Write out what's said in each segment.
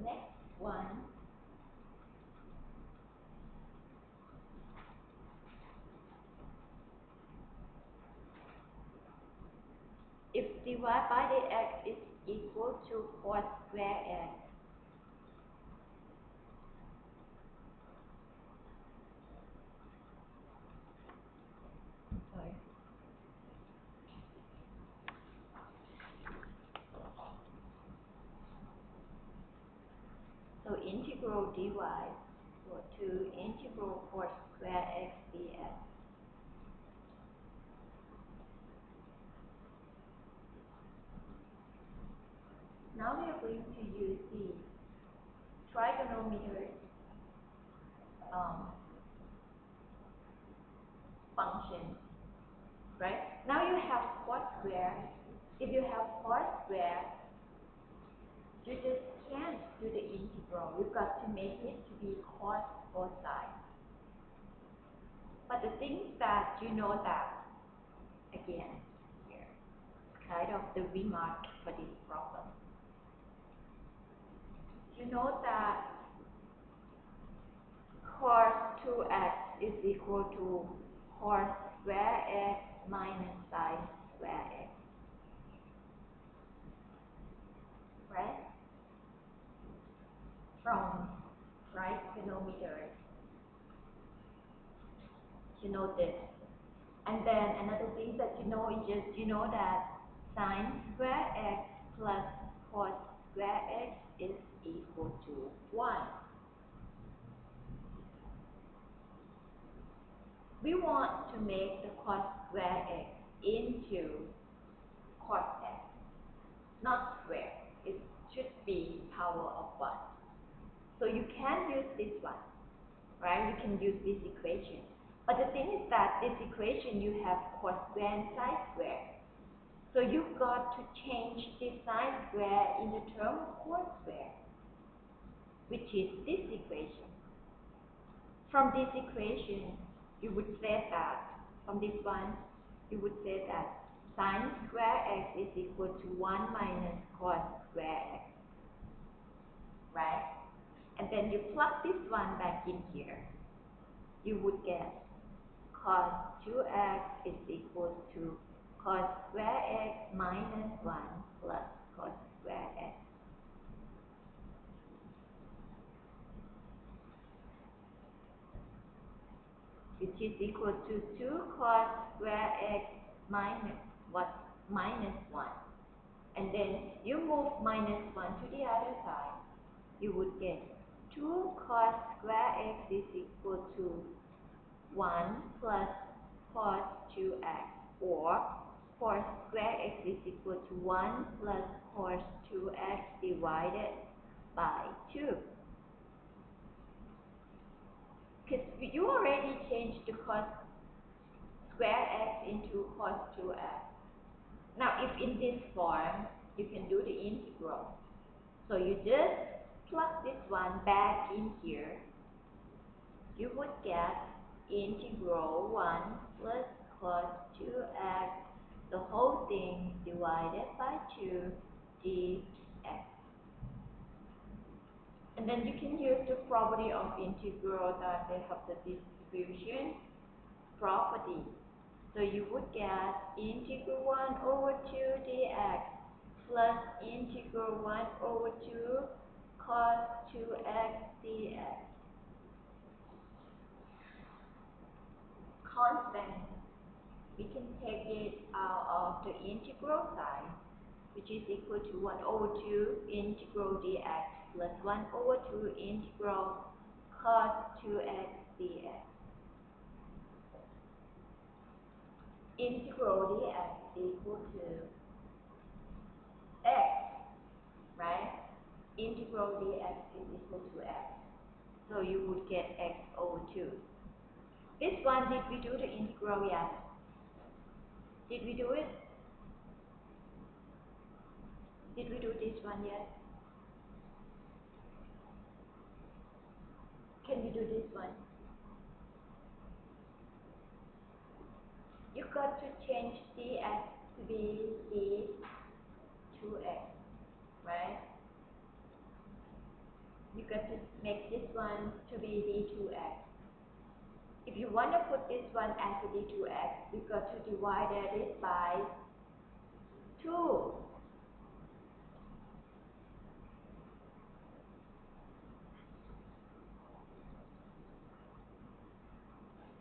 next one, if divided by the x is equal to cos square x, sorry. So integral dy equal to integral cos square x dx. Now we are going to use the trigonometry function, right? Now you have cos square. If you have cos square, you just can't do the integral. You've got to make it to be cos both sides. But the thing is that you know that, again, here, kind of the remark for this problem. You know that cos 2x is equal to cos square x minus sin square x, right? From trigonometry, you know this. And then another thing that you know is just, you know that sin square x plus cos square x is equal to 1. We want to make the cos square x into cos x, not square. It should be power of 1. So you can use this one, right? You can use this equation. But the thing is that this equation you have cos square and sin square. So you've got to change this sin square in the term of cos square, which is this equation. From this equation, you would say that, from this one, you would say that sin square x is equal to 1 minus cos square x, right? And then you plug this one back in here. You would get cos 2x is equal to cos square x minus 1 plus cos square x. Which is equal to 2 cos square x minus what? Minus 1. And then you move minus 1 to the other side. You would get 2 cos square x is equal to 1 plus cos 2x, or cos square x is equal to 1 plus cos 2x divided by 2. Because you already changed the cos square x into cos 2x. Now if in this form, you can do the integral. So you just plug this one back in here. You would get integral 1 plus cos 2x, the whole thing divided by 2 dx. And then you can use the property of integral that they have the distribution property. So you would get integral 1 over 2 dx plus integral 1 over 2 cos 2x dx. Constant, we can take it out of the integral sign, which is equal to 1 over 2 integral dx plus 1 over 2 integral cos 2x dx. Integral dx equal to x, right? Integral dx is equal to x. So you would get x over 2. This one, did we do the integral yet? Did we do it? Did we do this one yet? Can we do this one? You've got to change dx to be d2x, right? you got to make this one to be d2x. If you want to put this one as a d2x, you got to divide it by 2.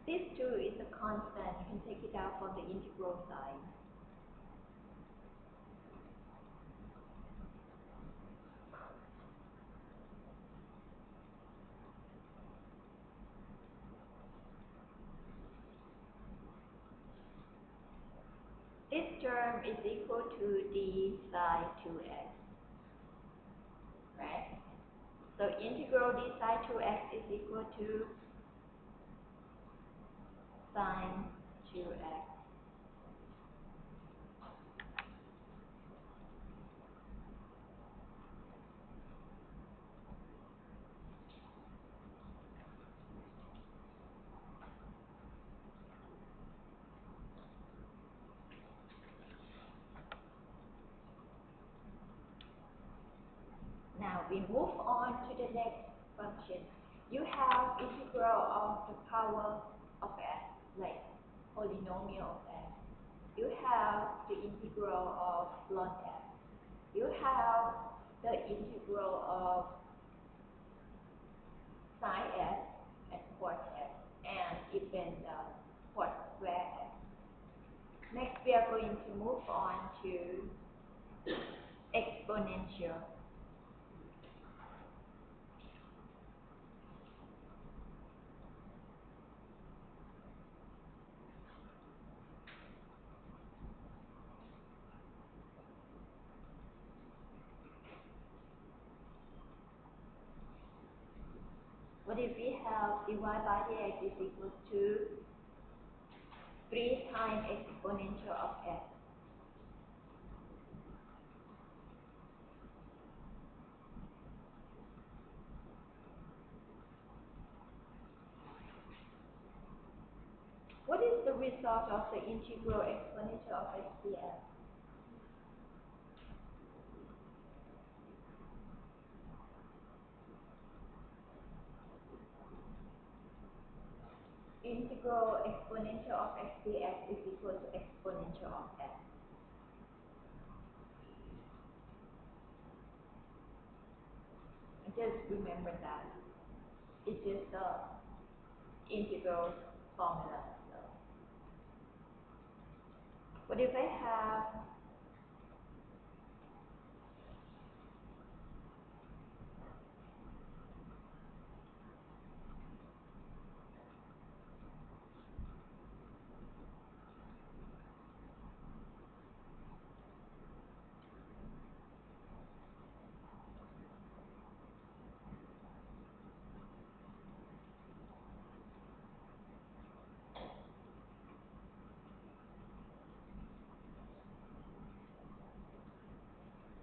This 2 is a constant. You can take it out from the integral sign. This term is equal to d sine 2x, right? So integral d sine 2x is equal to sine 2x. Now we move on to the next function. You have integral of the power of s, like polynomial of s. You have the integral of ln s. You have the integral of sine s and cos s, and even the cos square s. Next, we are going to move on to exponential. What if we have dy by dx is equal to 3 times exponential of s? What is the result of the integral exponential of s dx? Integral exponential of x dx is equal to exponential of s. Just remember that. It's just the integral formula. So, what if I have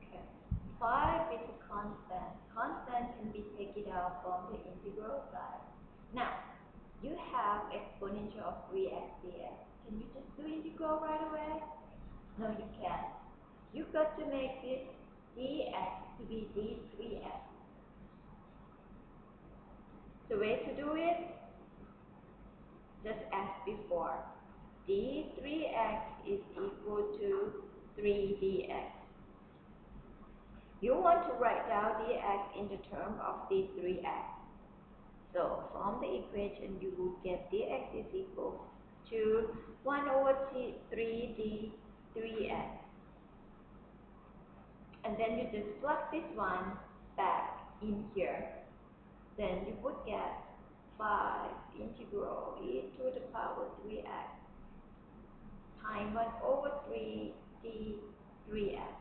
okay, 5 is a constant. Constant can be taken out from the integral side. Now, you have exponential of 3x dx. Can you just do integral right away? No, you can't. You've got to make this dx to be d3x. The way to do it, just as before, d3x is equal to 3dx. You want to write down dx in the term of d3x. So from the equation, you will get dx is equal to 1 over 3d3x. And then you just plug this one back in here. Then you would get 5 integral e to the power 3x times 1 over 3 d3x.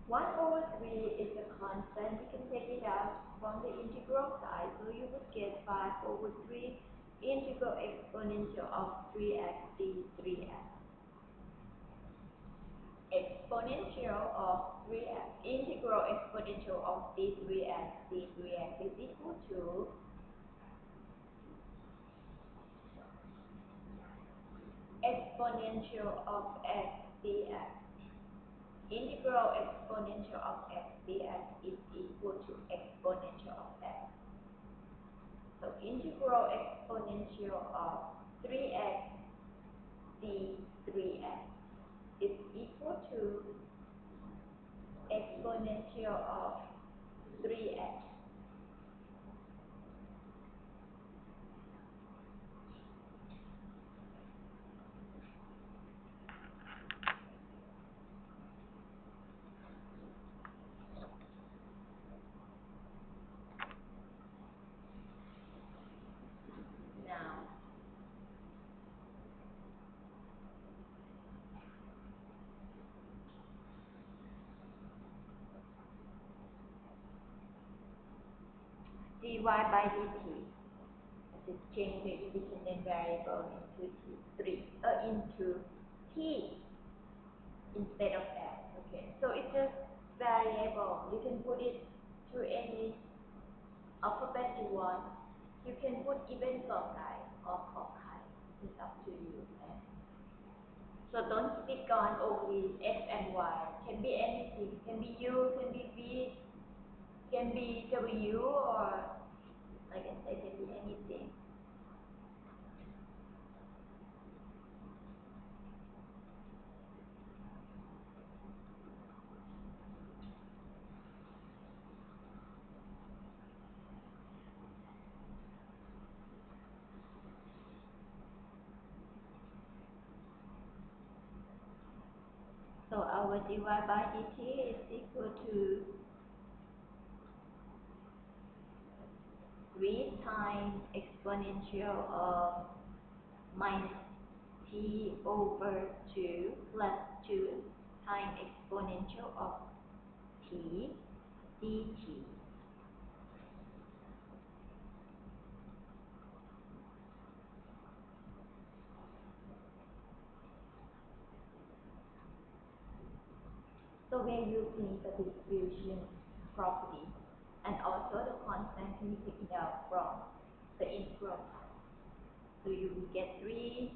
1 over 3 is a constant. You can take it out from the integral side. So you would get 5 over 3 integral exponential of 3x d3x. Exponential of 3x, integral exponential of d3x is equal to exponential of x dx. Integral exponential of x dx is equal to x exponential of x. So integral exponential of 3x d3x is equal to exponential of 3x. Now, dy by dt, as it change the independent variable into t instead of x. Okay, so it's just variable. You can put it to any alphabet you want. You can put even Gokkai or Kokkai. It's up to you. So don't stick on only x and y. Can be anything. Can be u, can be v, can be w, or like I said, can be anything. So our dy by dt is equal to 3 times exponential of minus t over 2 plus 2 times exponential of t dt. So we're using the distribution property, and also the constant can be taken out from the integral. So you will get 3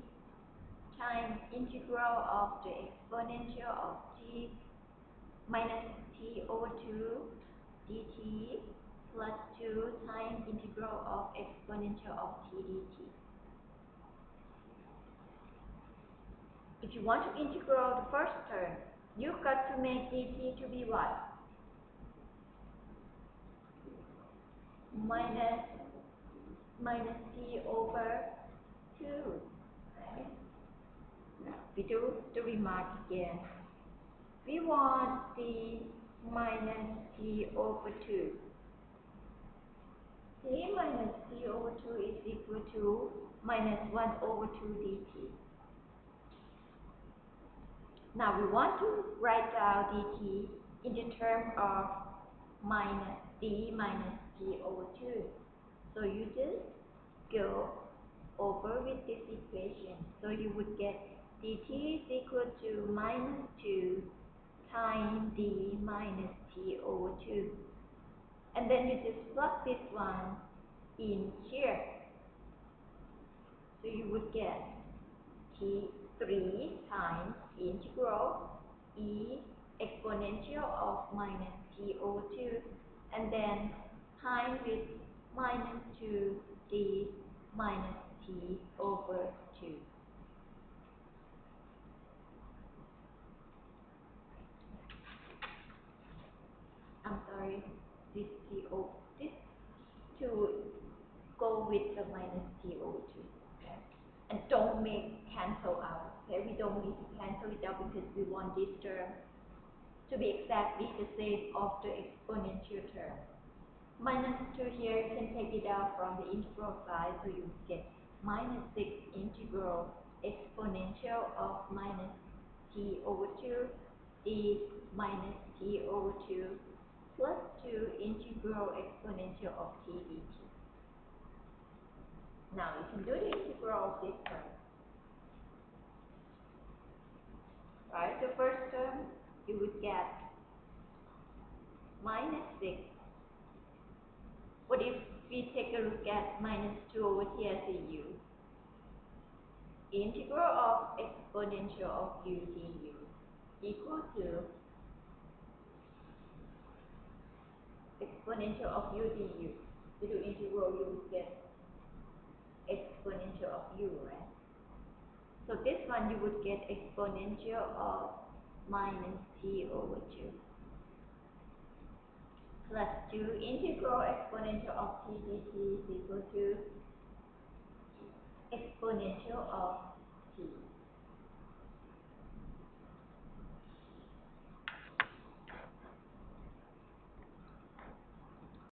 times integral of the exponential of t minus t over 2 dt plus 2 times integral of exponential of t dt. If you want to integral the first term, you've got to make dt to be what? Minus t over 2. Right? We do the remark again. We want the minus t over 2. t minus t over 2 is equal to minus 1 over 2 dt. Now we want to write down dt in the term of minus d minus t over 2. So you just go over with this equation. So you would get dt is equal to minus 2 times d minus t over 2. And then you just plug this one in here. So you would get t 3 times integral e exponential of minus t over 2, and then times with minus 2 d minus t over 2. I'm sorry, this to go with the minus t over 2. Okay? And don't make cancel out. Okay, we don't need to cancel it out because we want this term to be exactly the same of the exponential term. Minus 2 here, you can take it out from the integral side, so you get minus 6 integral exponential of minus t over 2 d minus t over 2 plus 2 integral exponential of t dt. Now you can do the integral of this term. Right, the first term you would get minus 6. What if we take a look at minus 2 over here as a u? Integral of exponential of u du equal to exponential of u du. You do integral, you would get exponential of u, right? So this one you would get exponential of minus t over 2 plus 2 integral exponential of t dt is equal to exponential of t.